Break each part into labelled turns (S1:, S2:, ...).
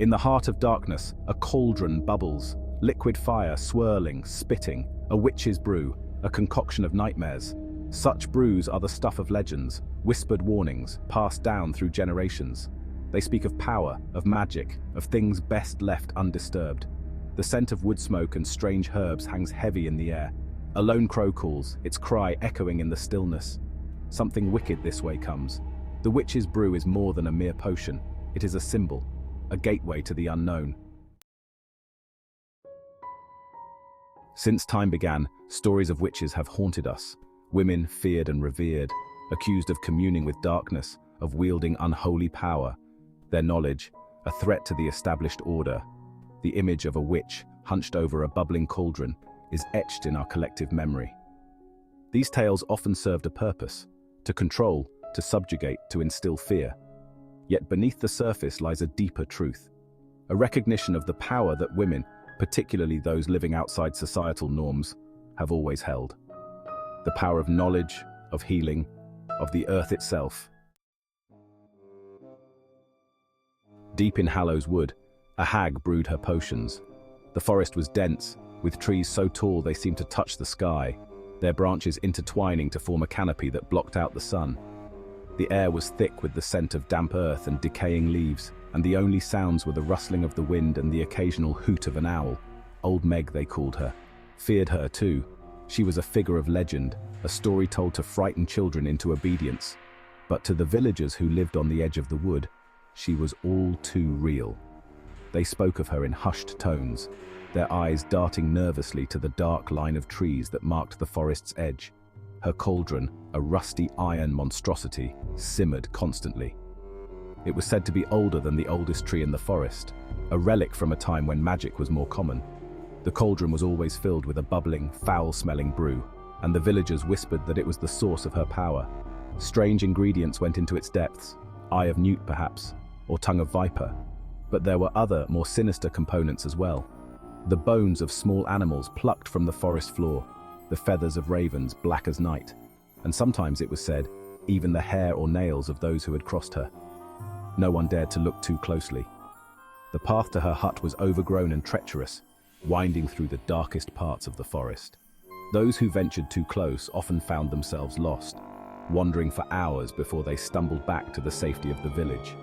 S1: In the heart of darkness, a cauldron bubbles, liquid fire swirling, spitting, a witch's brew, a concoction of nightmares. Such brews are the stuff of legends, whispered warnings, passed down through generations. They speak of power, of magic, of things best left undisturbed. The scent of wood smoke and strange herbs hangs heavy in the air. A lone crow calls, its cry echoing in the stillness. Something wicked this way comes. The witch's brew is more than a mere potion. It is a symbol, a gateway to the unknown. Since time began, stories of witches have haunted us. Women feared and revered, accused of communing with darkness, of wielding unholy power. Their knowledge, a threat to the established order. The image of a witch, hunched over a bubbling cauldron, is etched in our collective memory. These tales often served a purpose, to control, to subjugate, to instill fear. Yet beneath the surface lies a deeper truth, a recognition of the power that women, particularly those living outside societal norms, have always held. The power of knowledge, of healing, of the earth itself. Deep in Hallows Wood, a hag brewed her potions. The forest was dense, with trees so tall they seemed to touch the sky, their branches intertwining to form a canopy that blocked out the sun. The air was thick with the scent of damp earth and decaying leaves, and the only sounds were the rustling of the wind and the occasional hoot of an owl. Old Meg, they called her. Feared her too. She was a figure of legend, a story told to frighten children into obedience. But to the villagers who lived on the edge of the wood, she was all too real. They spoke of her in hushed tones, their eyes darting nervously to the dark line of trees that marked the forest's edge. Her cauldron, a rusty iron monstrosity, simmered constantly. It was said to be older than the oldest tree in the forest, a relic from a time when magic was more common. The cauldron was always filled with a bubbling, foul-smelling brew, and the villagers whispered that it was the source of her power. Strange ingredients went into its depths, eye of newt perhaps, or tongue of viper. But there were other, more sinister components as well. The bones of small animals plucked from the forest floor, the feathers of ravens black as night, and sometimes, it was said, even the hair or nails of those who had crossed her. No one dared to look too closely. The path to her hut was overgrown and treacherous, winding through the darkest parts of the forest. Those who ventured too close often found themselves lost, wandering for hours before they stumbled back to the safety of the village.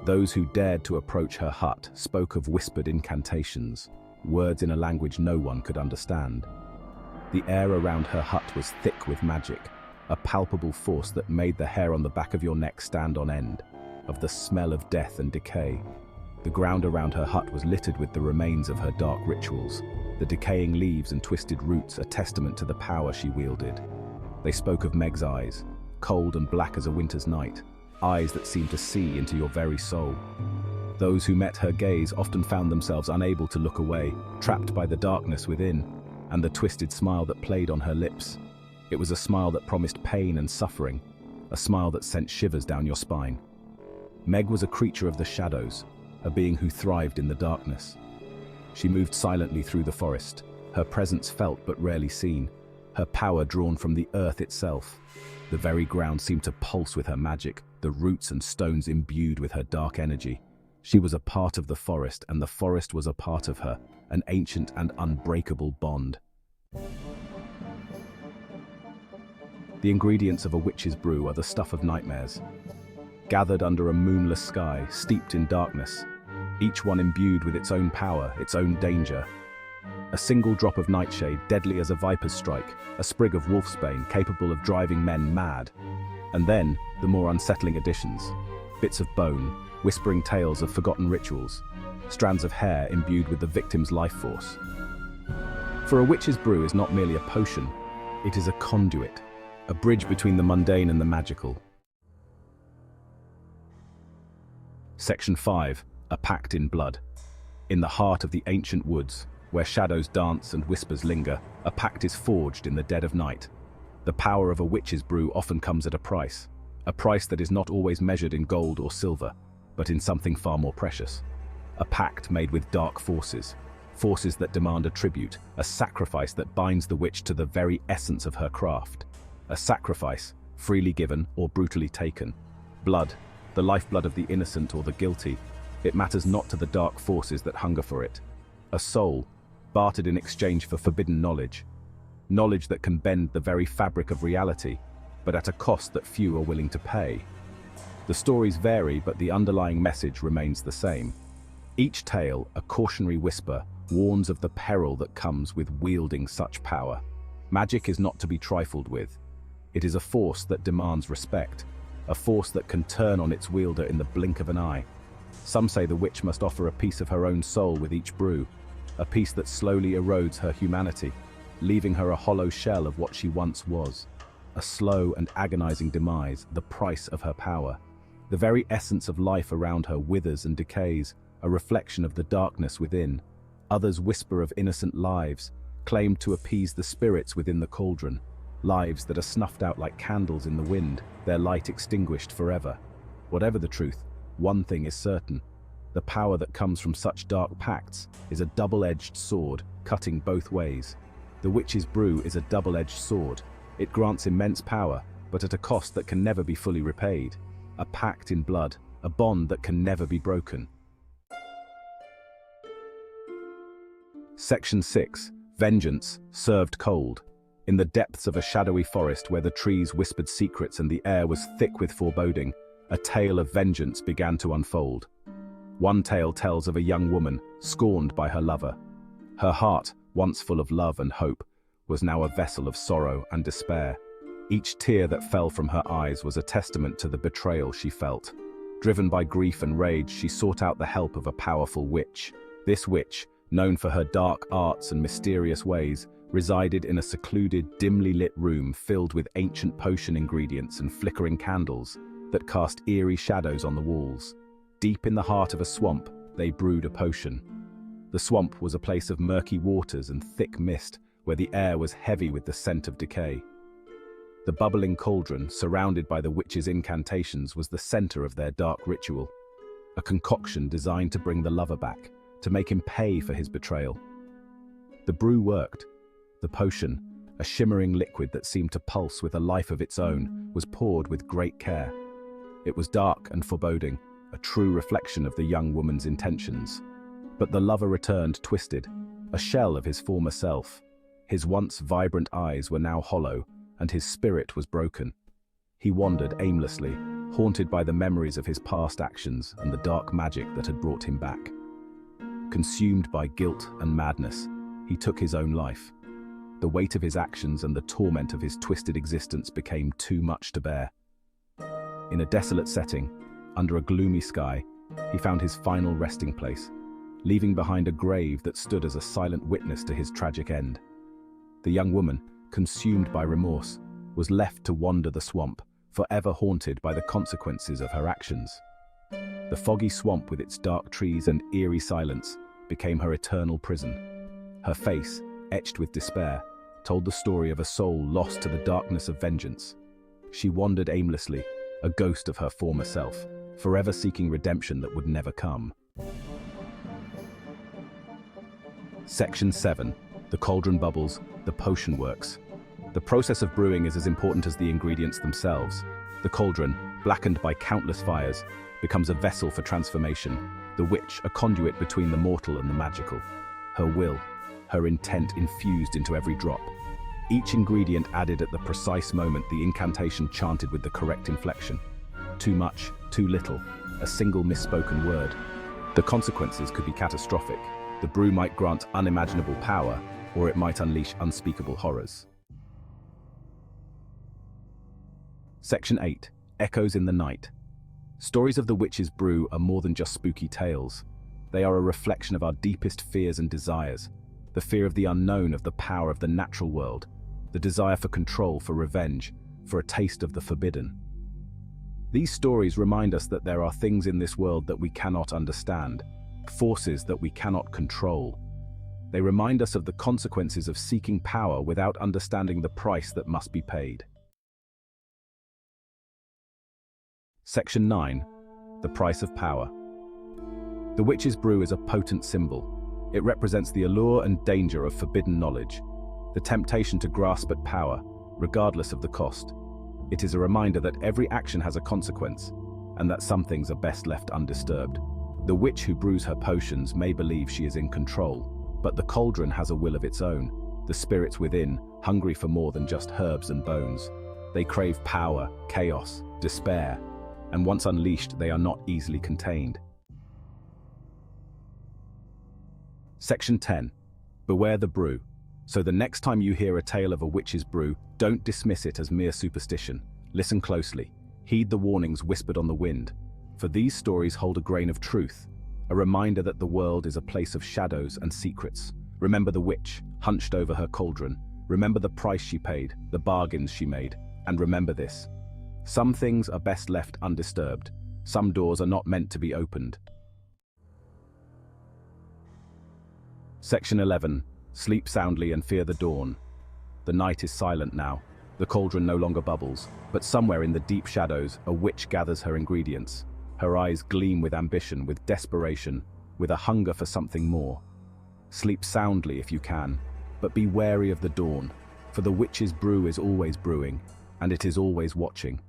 S1: Those who dared to approach her hut spoke of whispered incantations, words in a language no one could understand. The air around her hut was thick with magic, a palpable force that made the hair on the back of your neck stand on end, of the smell of death and decay. The ground around her hut was littered with the remains of her dark rituals, the decaying leaves and twisted roots a testament to the power she wielded. They spoke of Meg's eyes, cold and black as a winter's night, eyes that seemed to see into your very soul. Those who met her gaze often found themselves unable to look away, trapped by the darkness within, and the twisted smile that played on her lips. It was a smile that promised pain and suffering, a smile that sent shivers down your spine. Meg was a creature of the shadows, a being who thrived in the darkness. She moved silently through the forest, her presence felt but rarely seen, her power drawn from the earth itself. The very ground seemed to pulse with her magic, the roots and stones imbued with her dark energy. She was a part of the forest, and the forest was a part of her, an ancient and unbreakable bond. The ingredients of a witch's brew are the stuff of nightmares. Gathered under a moonless sky, steeped in darkness, each one imbued with its own power, its own danger. A single drop of nightshade, deadly as a viper's strike, a sprig of wolfsbane, capable of driving men mad. And then, the more unsettling additions. Bits of bone, whispering tales of forgotten rituals, strands of hair imbued with the victim's life force. For a witch's brew is not merely a potion, it is a conduit, a bridge between the mundane and the magical. Section 5. A Pact in Blood. In the heart of the ancient woods, where shadows dance and whispers linger, a pact is forged in the dead of night. The power of a witch's brew often comes at a price that is not always measured in gold or silver, but in something far more precious. A pact made with dark forces, forces that demand a tribute, a sacrifice that binds the witch to the very essence of her craft. A sacrifice, freely given or brutally taken. Blood, the lifeblood of the innocent or the guilty, It matters not to the dark forces that hunger for it. A soul, bartered in exchange for forbidden knowledge. Knowledge that can bend the very fabric of reality, but at a cost that few are willing to pay. The stories vary, but the underlying message remains the same. Each tale, a cautionary whisper, warns of the peril that comes with wielding such power. Magic is not to be trifled with. It is a force that demands respect, a force that can turn on its wielder in the blink of an eye. Some say the witch must offer a piece of her own soul with each brew, a piece that slowly erodes her humanity, leaving her a hollow shell of what she once was. A slow and agonizing demise, the price of her power. The very essence of life around her withers and decays, a reflection of the darkness within. Others whisper of innocent lives, claimed to appease the spirits within the cauldron. Lives that are snuffed out like candles in the wind, their light extinguished forever. Whatever the truth, one thing is certain. The power that comes from such dark pacts is a double-edged sword, cutting both ways. The witch's brew is a double-edged sword. It grants immense power, but at a cost that can never be fully repaid. A pact in blood, a bond that can never be broken. Section 6. Vengeance, served cold. In the depths of a shadowy forest where the trees whispered secrets and the air was thick with foreboding, a tale of vengeance began to unfold. One tale tells of a young woman, scorned by her lover. Her heart, once full of love and hope, was now a vessel of sorrow and despair. Each tear that fell from her eyes was a testament to the betrayal she felt. Driven by grief and rage, she sought out the help of a powerful witch. This witch, known for her dark arts and mysterious ways, resided in a secluded, dimly lit room filled with ancient potion ingredients and flickering candles that cast eerie shadows on the walls. Deep in the heart of a swamp, they brewed a potion. The swamp was a place of murky waters and thick mist, where the air was heavy with the scent of decay. The bubbling cauldron, surrounded by the witch's incantations, was the center of their dark ritual. A concoction designed to bring the lover back, to make him pay for his betrayal. The brew worked. The potion, a shimmering liquid that seemed to pulse with a life of its own, was poured with great care. It was dark and foreboding, a true reflection of the young woman's intentions. But the lover returned twisted, a shell of his former self. His once vibrant eyes were now hollow, and his spirit was broken. He wandered aimlessly, haunted by the memories of his past actions and the dark magic that had brought him back. Consumed by guilt and madness, he took his own life. The weight of his actions and the torment of his twisted existence became too much to bear. In a desolate setting, under a gloomy sky, he found his final resting place, leaving behind a grave that stood as a silent witness to his tragic end. The young woman, consumed by remorse, was left to wander the swamp, forever haunted by the consequences of her actions. The foggy swamp with its dark trees and eerie silence became her eternal prison. Her face, etched with despair, told the story of a soul lost to the darkness of vengeance. She wandered aimlessly, a ghost of her former self, forever seeking redemption that would never come. Section 7. The cauldron bubbles, the potion works. The process of brewing is as important as the ingredients themselves. The cauldron, blackened by countless fires, becomes a vessel for transformation, the witch a conduit between the mortal and the magical. Her will, her intent infused into every drop. Each ingredient added at the precise moment the incantation chanted with the correct inflection. Too much, too little, a single misspoken word. The consequences could be catastrophic. The brew might grant unimaginable power, or it might unleash unspeakable horrors. Section 8. Echoes in the Night. Stories of the witch's brew are more than just spooky tales. They are a reflection of our deepest fears and desires. The fear of the unknown, of the power of the natural world. The desire for control, for revenge, for a taste of the forbidden. These stories remind us that there are things in this world that we cannot understand, forces that we cannot control. They remind us of the consequences of seeking power without understanding the price that must be paid. Section 9. The Price of Power. The witch's brew is a potent symbol. It represents the allure and danger of forbidden knowledge, the temptation to grasp at power, regardless of the cost. It is a reminder that every action has a consequence, and that some things are best left undisturbed. The witch who brews her potions may believe she is in control, but the cauldron has a will of its own. The spirits within, hungry for more than just herbs and bones. They crave power, chaos, despair, and once unleashed, they are not easily contained. Section 10. Beware the brew. So the next time you hear a tale of a witch's brew, don't dismiss it as mere superstition. Listen closely. Heed the warnings whispered on the wind. For these stories hold a grain of truth, a reminder that the world is a place of shadows and secrets. Remember the witch, hunched over her cauldron. Remember the price she paid, the bargains she made. And remember this: some things are best left undisturbed. Some doors are not meant to be opened. Section 11. Sleep soundly and fear the dawn. The night is silent now. The cauldron no longer bubbles, but somewhere in the deep shadows, a witch gathers her ingredients. Her eyes gleam with ambition, with desperation, with a hunger for something more. Sleep soundly if you can, but be wary of the dawn, for the witch's brew is always brewing, and it is always watching.